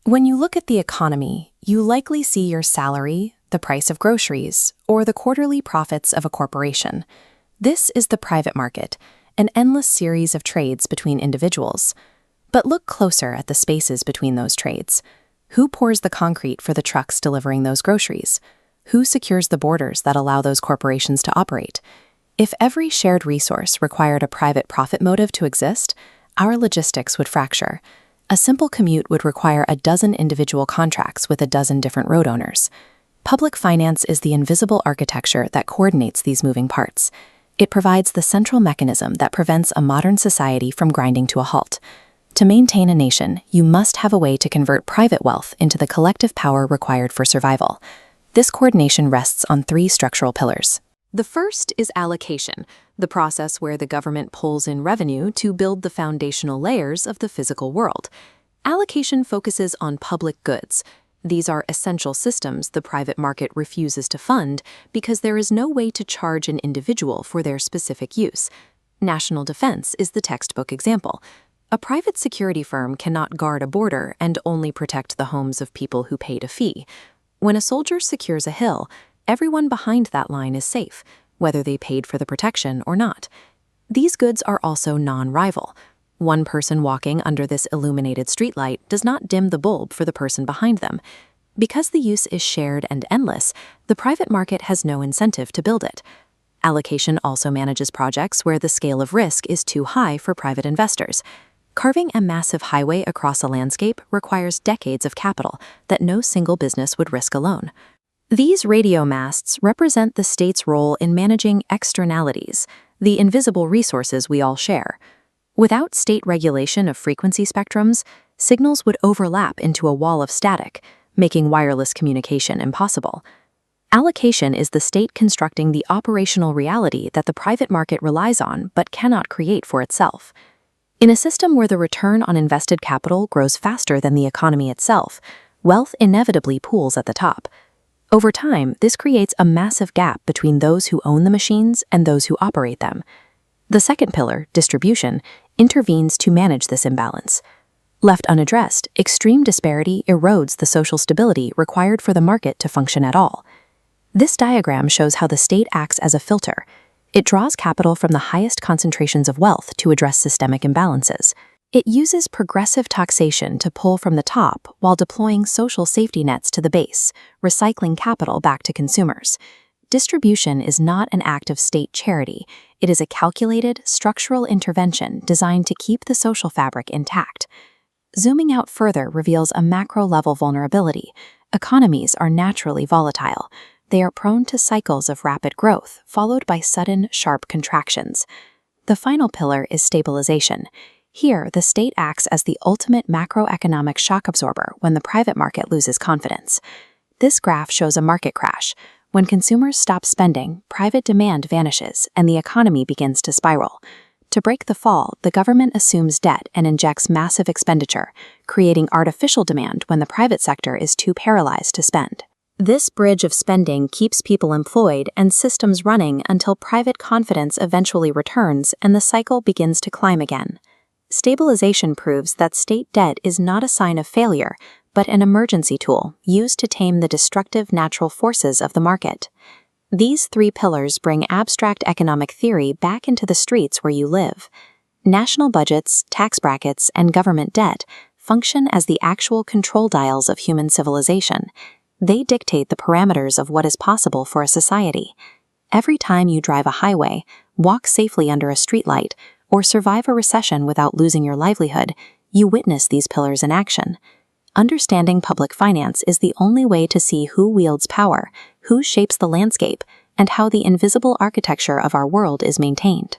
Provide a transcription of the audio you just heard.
When you look at the economy, you likely see your salary, the price of groceries, or the quarterly profits of a corporation. This is the private market, an endless series of trades between individuals. But look closer at the spaces between those trades. Who pours the concrete for the trucks delivering those groceries? Who secures the borders that allow those corporations to operate? If every shared resource required a private profit motive to exist, our logistics would fracture. A simple commute would require a dozen individual contracts with a dozen different road owners. Public finance is the invisible architecture that coordinates these moving parts. It provides the central mechanism that prevents a modern society from grinding to a halt. To maintain a nation, you must have a way to convert private wealth into the collective power required for survival. This coordination rests on three structural pillars. The first is allocation, the process where the government pulls in revenue to build the foundational layers of the physical world. Allocation focuses on public goods. These are essential systems the private market refuses to fund because there is no way to charge an individual for their specific use. National defense is the textbook example. A private security firm cannot guard a border and only protect the homes of people who paid a fee. When a soldier secures a hill, everyone behind that line is safe, whether they paid for the protection or not. These goods are also non-rival. One person walking under this illuminated streetlight does not dim the bulb for the person behind them. Because the use is shared and endless, the private market has no incentive to build it. Allocation also manages projects where the scale of risk is too high for private investors. Carving a massive highway across a landscape requires decades of capital that no single business would risk alone. These radio masts represent the state's role in managing externalities, the invisible resources we all share. Without state regulation of frequency spectrums, signals would overlap into a wall of static, making wireless communication impossible. Allocation is the state constructing the operational reality that the private market relies on but cannot create for itself. In a system where the return on invested capital grows faster than the economy itself, wealth inevitably pools at the top. Over time, this creates a massive gap between those who own the machines and those who operate them. The second pillar, distribution, intervenes to manage this imbalance. Left unaddressed, extreme disparity erodes the social stability required for the market to function at all. This diagram shows how the state acts as a filter. It draws capital from the highest concentrations of wealth to address systemic imbalances. It uses progressive taxation to pull from the top while deploying social safety nets to the base, recycling capital back to consumers. Distribution is not an act of state charity. It is a calculated, structural intervention designed to keep the social fabric intact. Zooming out further reveals a macro-level vulnerability. Economies are naturally volatile. They are prone to cycles of rapid growth, followed by sudden, sharp contractions. The final pillar is stabilisation. Here, the state acts as the ultimate macroeconomic shock absorber when the private market loses confidence. This graph shows a market crash. When consumers stop spending, private demand vanishes and the economy begins to spiral. To break the fall, the government assumes debt and injects massive expenditure, creating artificial demand when the private sector is too paralyzed to spend. This bridge of spending keeps people employed and systems running until private confidence eventually returns and the cycle begins to climb again. Stabilisation proves that state debt is not a sign of failure, but an emergency tool used to tame the destructive natural forces of the market. These three pillars bring abstract economic theory back into the streets where you live. National budgets, tax brackets, and government debt function as the actual control dials of human civilization. They dictate the parameters of what is possible for a society. Every time you drive a highway, walk safely under a streetlight, or survive a recession without losing your livelihood, you witness these pillars in action. Understanding public finance is the only way to see who wields power, who shapes the landscape, and how the invisible architecture of our world is maintained.